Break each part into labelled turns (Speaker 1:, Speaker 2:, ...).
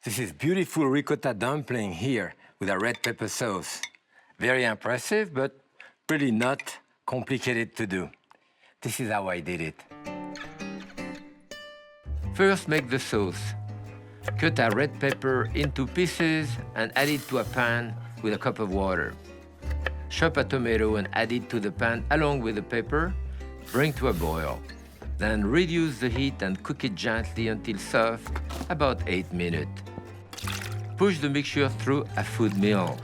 Speaker 1: This is beautiful ricotta dumpling here with a red pepper sauce. Very impressive, but really not complicated to do. This is how I did it. First, make the sauce. Cut a red pepper into pieces and add it to a pan with a cup of water. Chop a tomato and add it to the pan along with the pepper. Bring to a boil. Then reduce the heat and cook it gently until soft, about 8 minutes. Push the mixture through a food mill.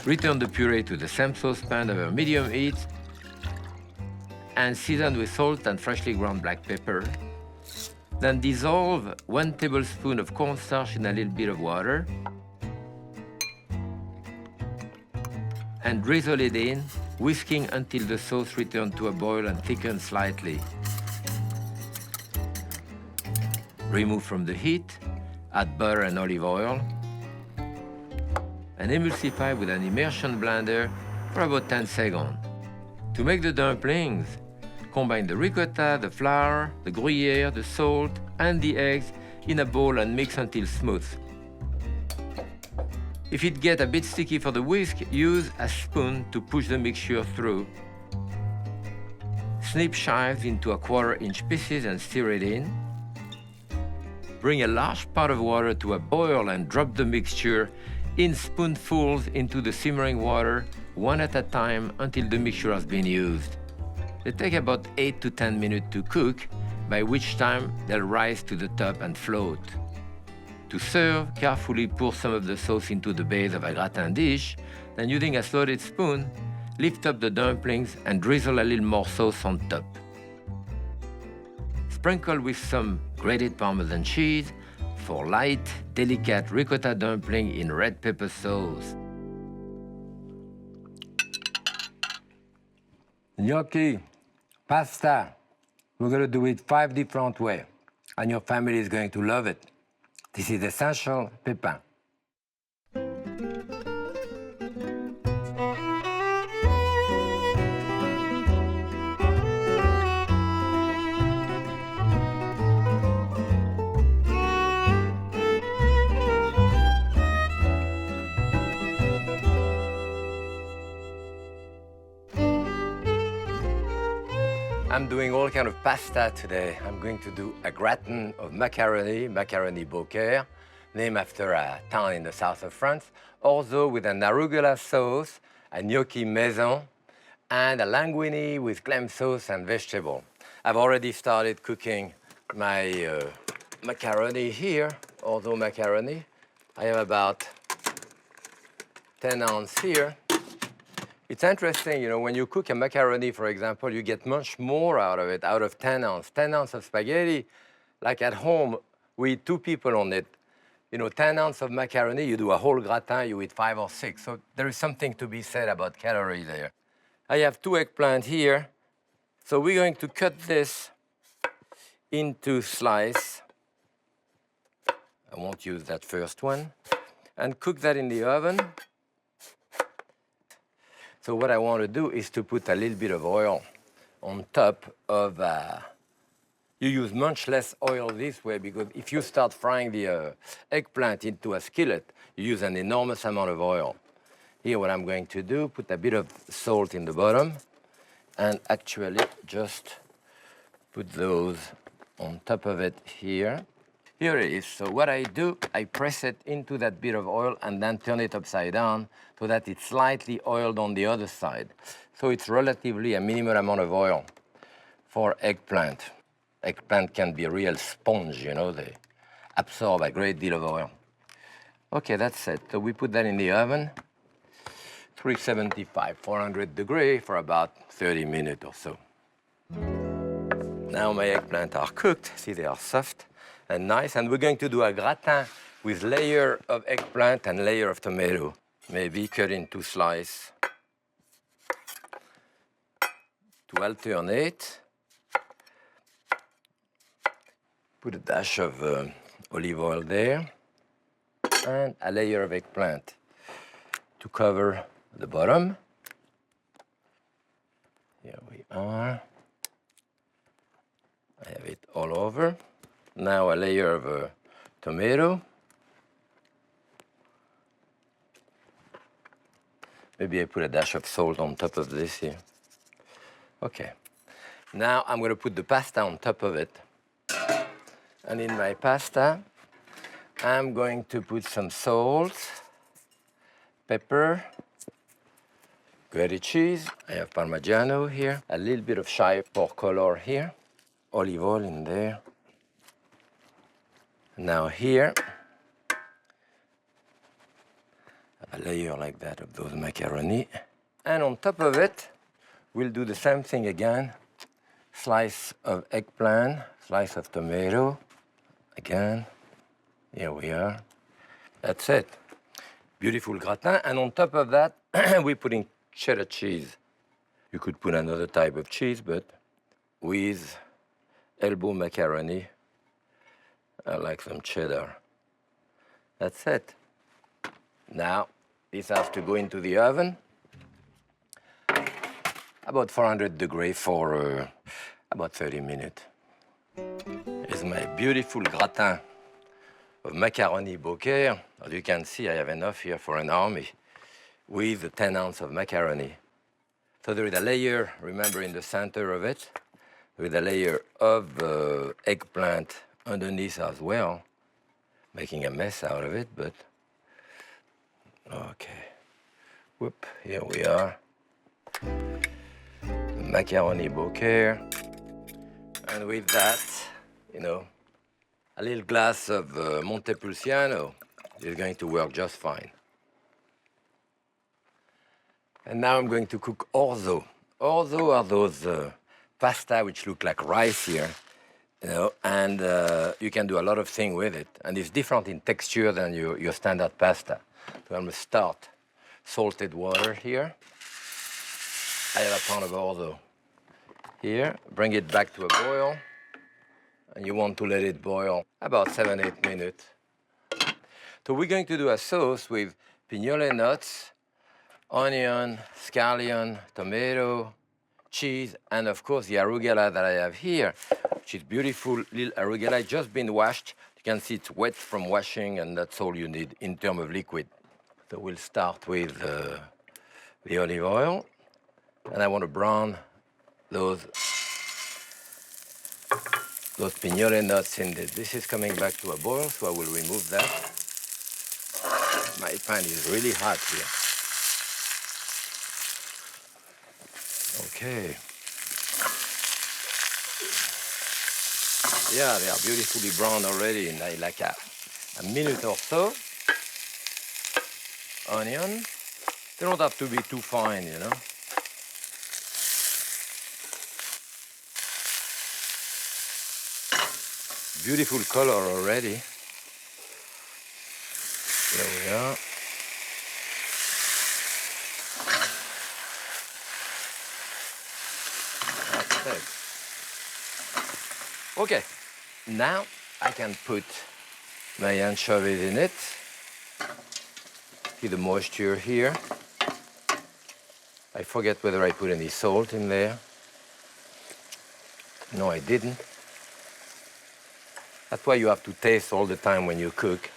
Speaker 1: Return the puree to the same saucepan over medium heat and season with salt and freshly ground black pepper. Then dissolve 1 tablespoon of cornstarch in a little bit of water and drizzle it in, whisking until the sauce returns to a boil and thickens slightly. Remove from the heat, add butter and olive oil, and emulsify with an immersion blender for about 10 seconds. To make the dumplings, combine the ricotta, the flour, the Gruyere, the salt, and the eggs in a bowl and mix until smooth. If it gets a bit sticky for the whisk, use a spoon to push the mixture through. Snip chives into a 1/4-inch pieces and stir it in. Bring a large pot of water to a boil and drop the mixture in spoonfuls into the simmering water, one at a time until the mixture has been used. They take about 8 to 10 minutes to cook, by which time they'll rise to the top and float. To serve, carefully pour some of the sauce into the base of a gratin dish, then using a slotted spoon, lift up the dumplings and drizzle a little more sauce on top. Sprinkle with some grated Parmesan cheese for light, delicate ricotta dumpling in red pepper sauce. Gnocchi, pasta. We're going to do it 5 different ways, and your family is going to love it. This is essential Pépin. I'm doing all kind of pasta today. I'm going to do a gratin of macaroni Beaucaire, named after a town in the south of France, Orzo with an arugula sauce, a gnocchi Maison, and a linguine with clam sauce and vegetables. I've already started cooking my macaroni here, Orzo macaroni. I have about 10 ounces here. It's interesting, you know, when you cook a macaroni, for example, you get much more out of it, out of 10 ounces. 10 ounces of spaghetti, like at home, we eat 2 people on it. You know, 10 ounces of macaroni, you do a whole gratin, you eat 5 or 6. So there is something to be said about calories there. I have 2 eggplant here. So we're going to cut this into slice. I won't use that first one. And cook that in the oven. So what I want to do is to put a little bit of oil on top of, you use much less oil this way because if you start frying the eggplant into a skillet, you use an enormous amount of oil. Here what I'm going to do, put a bit of salt in the bottom and actually just put those on top of it here. Here it is. So what I do, I press it into that bit of oil and then turn it upside down so that it's slightly oiled on the other side. So it's relatively a minimal amount of oil for eggplant. Eggplant can be a real sponge, you know, they absorb a great deal of oil. Okay, that's it. So we put that in the oven, 375, 400 degrees for about 30 minutes or so. Now my eggplant are cooked. See, they are soft and nice, and we're going to do a gratin with layer of eggplant and layer of tomato, maybe cut in 2 slices to alternate. Put a dash of olive oil there and a layer of eggplant to cover the bottom. Here we are. I have it all over. Now a layer of tomato Maybe I put a dash of salt on top of this here. Okay. Now I'm going to put the pasta on top of it. And in my pasta, I'm going to put some salt, pepper, grated cheese. I have Parmigiano here. A little bit of chive for color here. Olive oil in there. Now here, a layer like that of those macaroni. And on top of it, we'll do the same thing again. Slice of eggplant, slice of tomato. Again, here we are. That's it. Beautiful gratin. And on top of that, we're putting cheddar cheese. You could put another type of cheese, but with elbow macaroni, I like some cheddar. That's it. Now, this has to go into the oven. About 400 degrees for about 30 minutes. Here's my beautiful gratin of Macaroni Beaucaire. As you can see, I have enough here for an army with 10 ounces of macaroni. So there is a layer, remember, in the center of it, with a layer of eggplant underneath as well, making a mess out of it, but okay. Whoop, here we are. The Macaroni Beaucaire. And with that, you know, a little glass of Montepulciano is going to work just fine. And now I'm going to cook orzo. Orzo are those pasta which look like rice here, you know, and you can do a lot of things with it. And it's different in texture than your standard pasta. So I'm going to start salted water here. I have a pound of orzo here. Bring it back to a boil. And you want to let it boil about 7-8 minutes. So we're going to do a sauce with pignole nuts, onion, scallion, tomato, cheese, and of course the arugula that I have here, which is beautiful little arugula, just been washed. You can see it's wet from washing, and that's all you need in terms of liquid. So we'll start with the olive oil, and I want to brown those pignole nuts in this. This is coming back to a boil, so I will remove that. My pan is really hot here. Okay. Yeah, they are beautifully brown already in like a minute or so. Onion. They don't have to be too fine, you know. Beautiful color already. There we are. That's it. Okay, now I can put my anchovies in it. See the moisture here. I forget whether I put any salt in there. No, I didn't. That's why you have to taste all the time when you cook.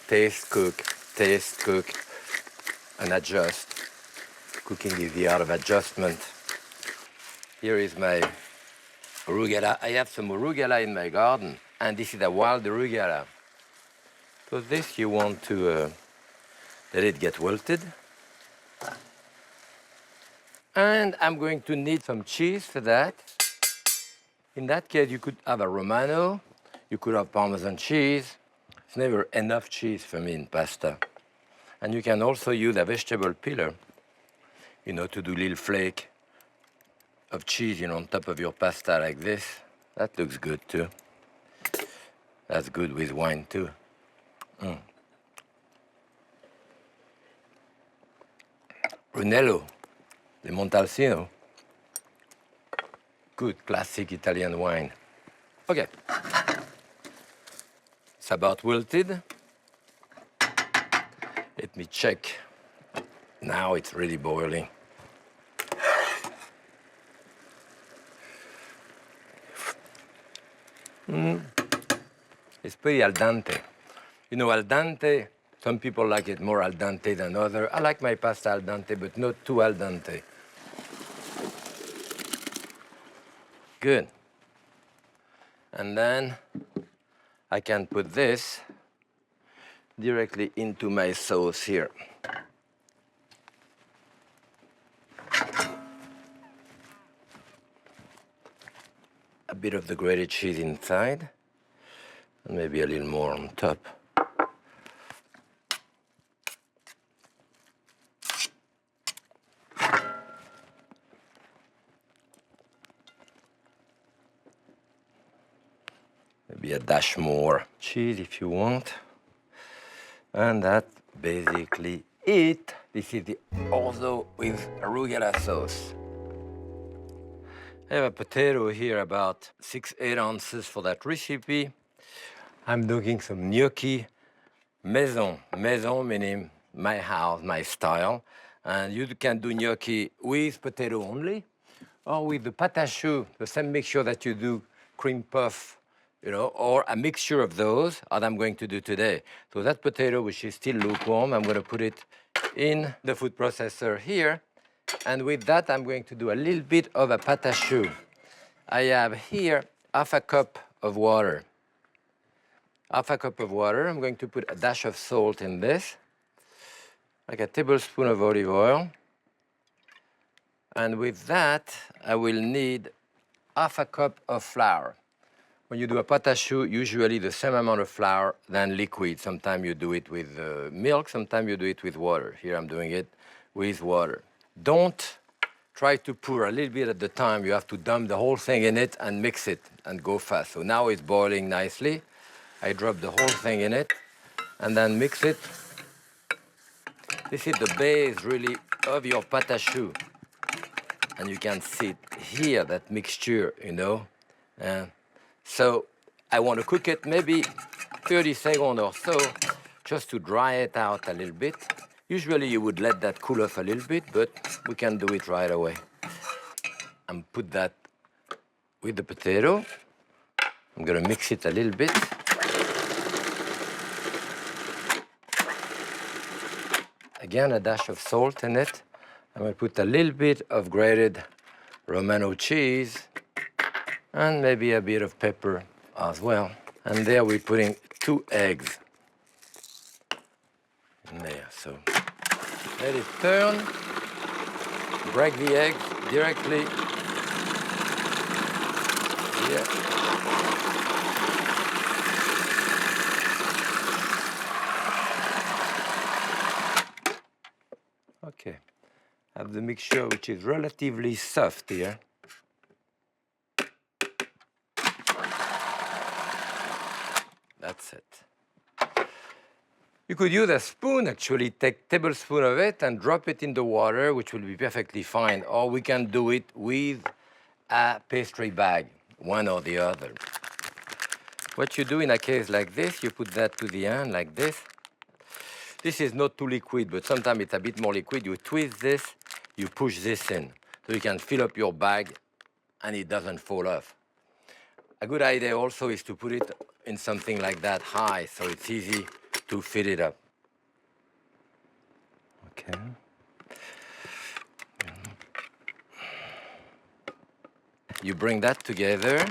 Speaker 1: Taste, cook, and adjust. Cooking is the art of adjustment. Here is my arugula. I have some arugula in my garden, and this is a wild arugula. So this you want to let it get wilted. And I'm going to need some cheese for that. In that case, you could have a Romano. You could have Parmesan cheese. It's never enough cheese for me in pasta. And you can also use a vegetable peeler, you know, to do little flake of cheese, you know, on top of your pasta like this. That looks good too. That's good with wine too. Brunello di Montalcino. Good classic Italian wine. Okay. It's about wilted. Let me check. Now it's really boiling. It's pretty al dente. You know, al dente Some people like it more al dente than others. I like my pasta al dente, but not too al dente. Good. And then I can put this directly into my sauce here. A bit of the grated cheese inside, and maybe a little more on top. Maybe a dash more cheese if you want. And that's basically it. This is the orzo with arugula sauce. I have a potato here, about 6-8 ounces for that recipe. I'm doing some gnocchi, Maison. Maison meaning my house, my style. And you can do gnocchi with potato only, or with the pâte à choux, the same mixture that you do cream puff, you know, or a mixture of those, as I'm going to do today. So that potato, which is still lukewarm, I'm going to put it in the food processor here. And with that, I'm going to do a little bit of a pâte à choux. I have here half a cup of water. Half a cup of water. I'm going to put a dash of salt in this, like a tablespoon of olive oil. And with that, I will need half a cup of flour. When you do a pâte à choux, usually the same amount of flour than liquid. Sometimes you do it with milk, sometimes you do it with water. Here I'm doing it with water. Don't try to pour a little bit at the time. You have to dump the whole thing in it and mix it and go fast. So now it's boiling nicely. I drop the whole thing in it and then mix it. This is the base, really, of your pâte à choux. And you can see it here, that mixture, you know. So I want to cook it maybe 30 seconds or so, just to dry it out a little bit. Usually you would let that cool off a little bit, but we can do it right away. And put that with the potato. I'm going to mix it a little bit. Again, a dash of salt in it. I'm going to put a little bit of grated Romano cheese and maybe a bit of pepper as well. And there we're putting 2 eggs in there. So let it turn. Break the egg directly here. Okay. Have the mixture, which is relatively soft here. That's it. You could use a spoon, actually, take a tablespoon of it and drop it in the water, which will be perfectly fine. Or we can do it with a pastry bag, one or the other. What you do in a case like this, you put that to the end like this. This is not too liquid, but sometimes it's a bit more liquid. You twist this, you push this in. So you can fill up your bag and it doesn't fall off. A good idea also is to put it in something like that high, so it's easy to fill it up. Okay. You bring that together.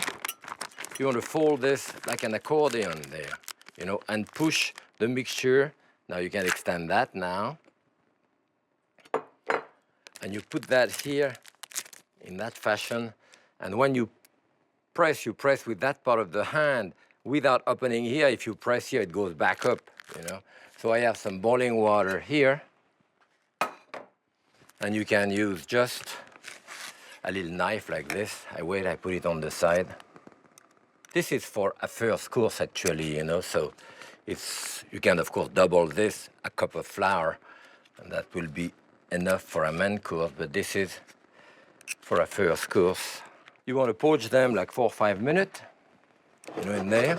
Speaker 1: You want to fold this like an accordion there, you know, and push the mixture. Now you can extend that now. And you put that here in that fashion. And when you press with that part of the hand without opening here. If you press here, it goes back up, you know. So I have some boiling water here. And you can use just a little knife like this. I put it on the side. This is for a first course, actually, you know, so you can, of course, double this, a cup of flour, and that will be enough for a main course, but this is for a first course. You want to poach them like 4 or 5 minutes, you know, in there.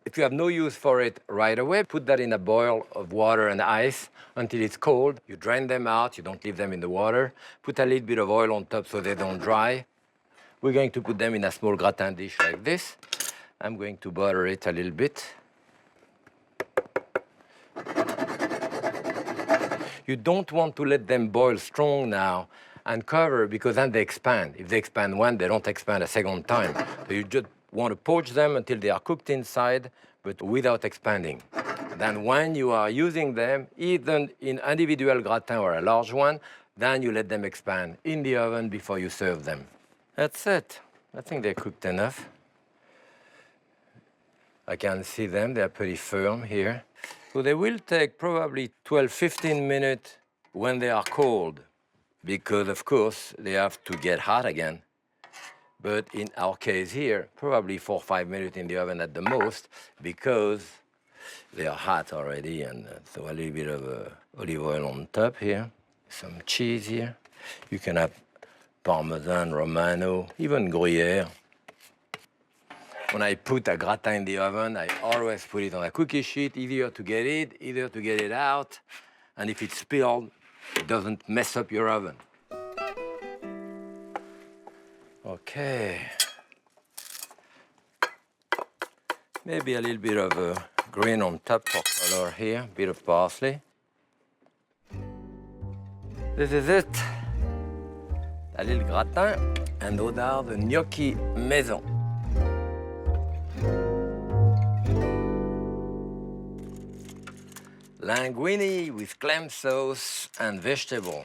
Speaker 1: If you have no use for it right away, put that in a boil of water and ice until it's cold. You drain them out, you don't leave them in the water. Put a little bit of oil on top so they don't dry. We're going to put them in a small gratin dish like this. I'm going to butter it a little bit. You don't want to let them boil strong now and cover because then they expand. If they expand one, they don't expand a second time. So you just want to poach them until they are cooked inside, but without expanding. Then when you are using them, either in individual gratin or a large one, then you let them expand in the oven before you serve them. That's it. I think they're cooked enough. I can see them, they're pretty firm here. So they will take probably 12-15 minutes when they are cold, because of course they have to get hot again. But in our case here, probably 4 or 5 minutes in the oven at the most, because they are hot already. And so a little bit of olive oil on top here, some cheese here. You can have Parmesan, Romano, even Gruyere. When I put a gratin in the oven, I always put it on a cookie sheet, easier to get it out. And if it's spilled, it doesn't mess up your oven. Okay. Maybe a little bit of green on top for color here, a bit of parsley. This is it. A little gratin, and those are the gnocchi Maison. Linguine with clam sauce and vegetable.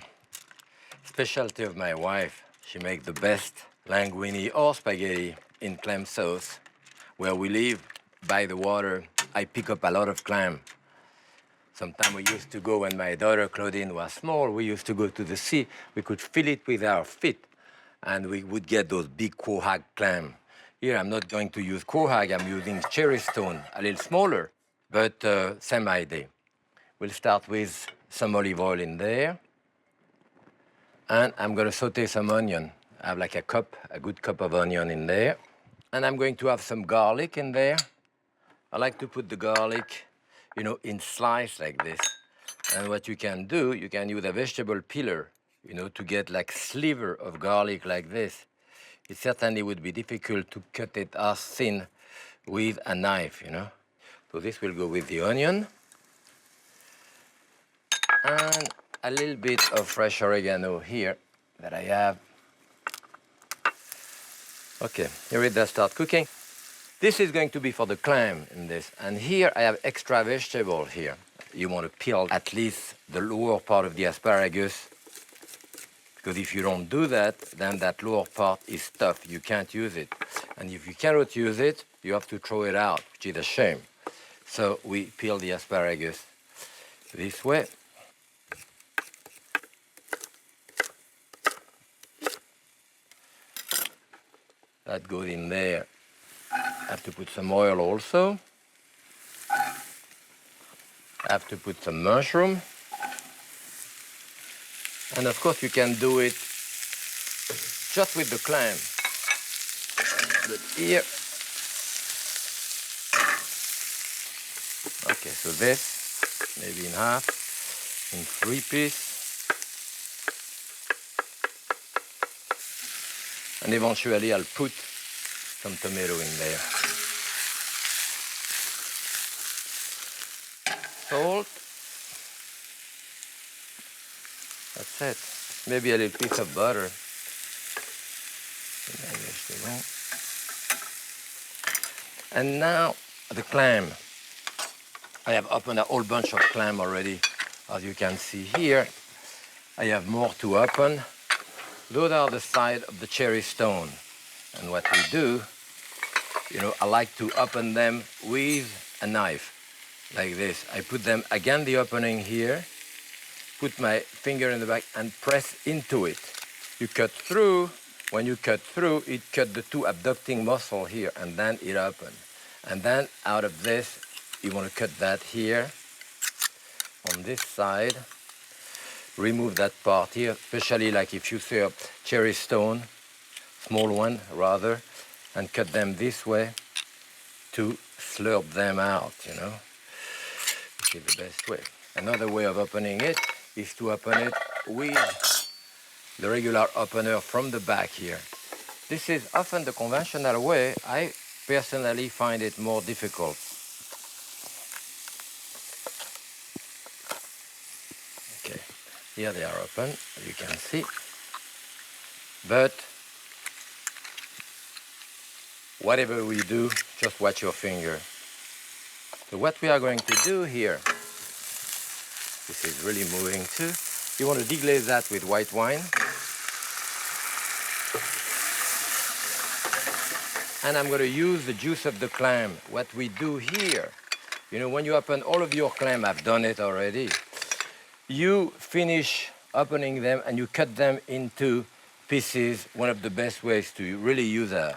Speaker 1: Specialty of my wife. She makes the best linguine or spaghetti in clam sauce. Where we live by the water, I pick up a lot of clam. Sometimes we used to go, when my daughter Claudine was small, we used to go to the sea. We could feel it with our feet, and we would get those big quahog clam. Here, I'm not going to use quahog, I'm using cherry stone, a little smaller, but same idea. We'll start with some olive oil in there, and I'm gonna saute some onion. I have like a good cup of onion in there. And I'm going to have some garlic in there. I like to put the garlic, you know, in slice like this. And what you can do, you can use a vegetable peeler, you know, to get like sliver of garlic like this. It certainly would be difficult to cut it as thin with a knife, you know. So this will go with the onion. And a little bit of fresh oregano here that I have. Okay, here it does start cooking. This is going to be for the clam in this. And here I have extra vegetable here. You want to peel at least the lower part of the asparagus, because if you don't do that, then that lower part is tough. You can't use it. And if you cannot use it, you have to throw it out, which is a shame. So we peel the asparagus this way. That goes in there. I have to put some oil also. I have to put some mushroom. And of course you can do it just with the clam. But here, okay, so this, maybe in half, in 3 pieces. And eventually I'll put some tomato in there. Salt. That's it. Maybe a little piece of butter. And now the clam. I have opened a whole bunch of clam already. As you can see here, I have more to open. Those are the side of the cherry stone. And what we do, you know, I like to open them with a knife, like this. I put them against the opening here, put my finger in the back and press into it. You cut through. When you cut through, it cut the 2 abducting muscles here, and then it opens. And then out of this, you want to cut that here on this side. Remove that part here, especially like if you serve cherry stone, small one rather, and cut them this way to slurp them out, you know, which is the best way. Another way of opening it is to open it with the regular opener from the back here. This is often the conventional way. I personally find it more difficult. Here they are open, as you can see. But whatever we do, just watch your finger. So what we are going to do here, this is really moving too. You want to deglaze that with white wine. And I'm going to use the juice of the clam. What we do here, you know, when you open all of your clam, I've done it already, you finish opening them and you cut them into pieces. One of the best ways to really use a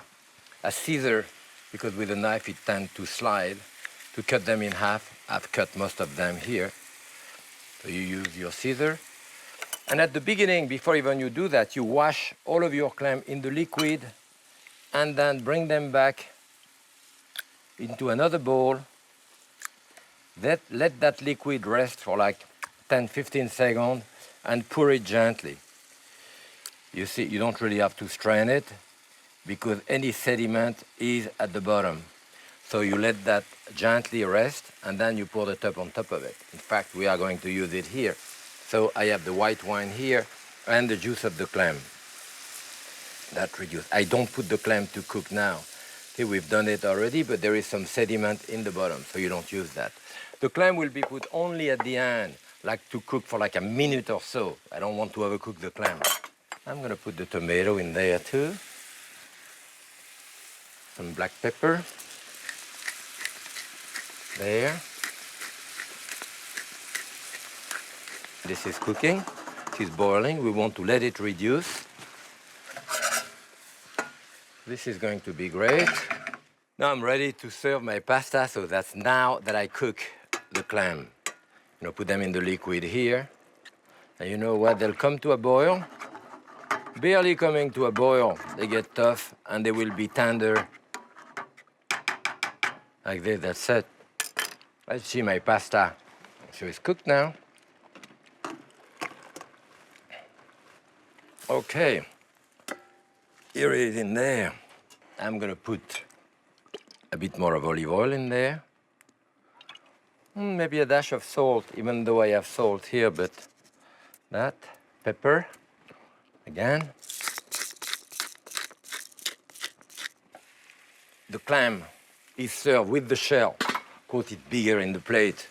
Speaker 1: scissor, because with a knife it tends to slide, to cut them in half. I've cut most of them here. So you use your scissor. And at the beginning, before even you do that, you wash all of your clam in the liquid and then bring them back into another bowl. Let that liquid rest for like 10-15 seconds and pour it gently. You see, you don't really have to strain it because any sediment is at the bottom. So you let that gently rest and then you pour the top on top of it. In fact, we are going to use it here. So I have the white wine here and the juice of the clam. That reduces. I don't put the clam to cook now. Okay, we've done it already, but there is some sediment in the bottom, so you don't use that. The clam will be put only at the end, like to cook for like a minute or so. I don't want to overcook the clam. I'm going to put the tomato in there too. Some black pepper. There. This is cooking. It is boiling. We want to let it reduce. This is going to be great. Now I'm ready to serve my pasta, so that's now that I cook the clam. You know, put them in the liquid here. And you know what? They'll come to a boil. Barely coming to a boil. They get tough and they will be tender. Like this, that's it. Let's see my pasta. So it's cooked now. Okay. Here it is in there. I'm gonna put a bit more of olive oil in there. Maybe a dash of salt, even though I have salt here, but that. Pepper, again. The clam is served with the shell. Of course, it's bigger in the plate,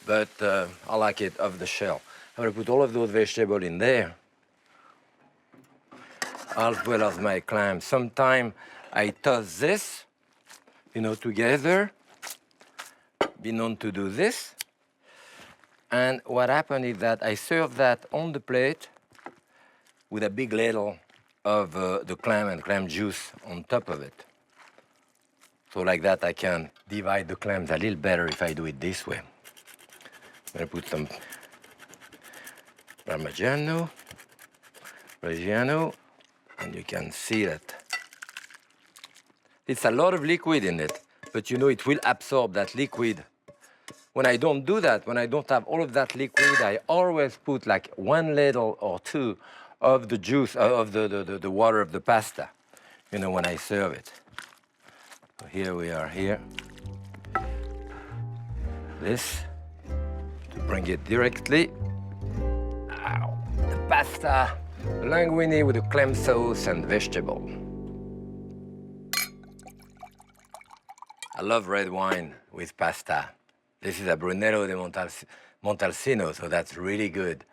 Speaker 1: but I like it off the shell. I'm gonna put all of those vegetables in there, as well as my clam. Sometimes I toss this, you know, together. Been known to do this. And what happened is that I serve that on the plate with a big ladle of the clam and clam juice on top of it. So like that I can divide the clams a little better if I do it this way. I'm gonna put some Parmigiano, Reggiano, and you can see that it's a lot of liquid in it, but you know it will absorb that liquid. When I don't do that, when I don't have all of that liquid, I always put like one ladle or two of the juice, of the water of the pasta, you know, when I serve it. So here we are here. This, to bring it directly. Ow. The pasta, linguine with the clam sauce and vegetable. I love red wine with pasta. This is a Brunello di Montalcino, so that's really good.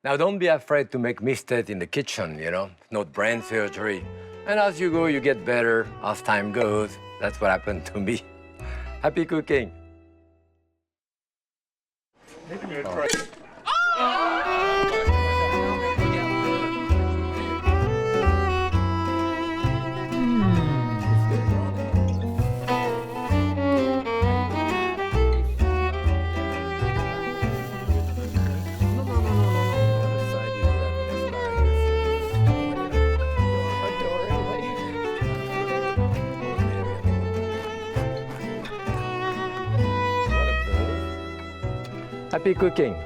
Speaker 1: Now, don't be afraid to make mistakes in the kitchen, you know, not brain surgery. And as you go, you get better as time goes. That's what happened to me. Happy cooking. Happy cooking.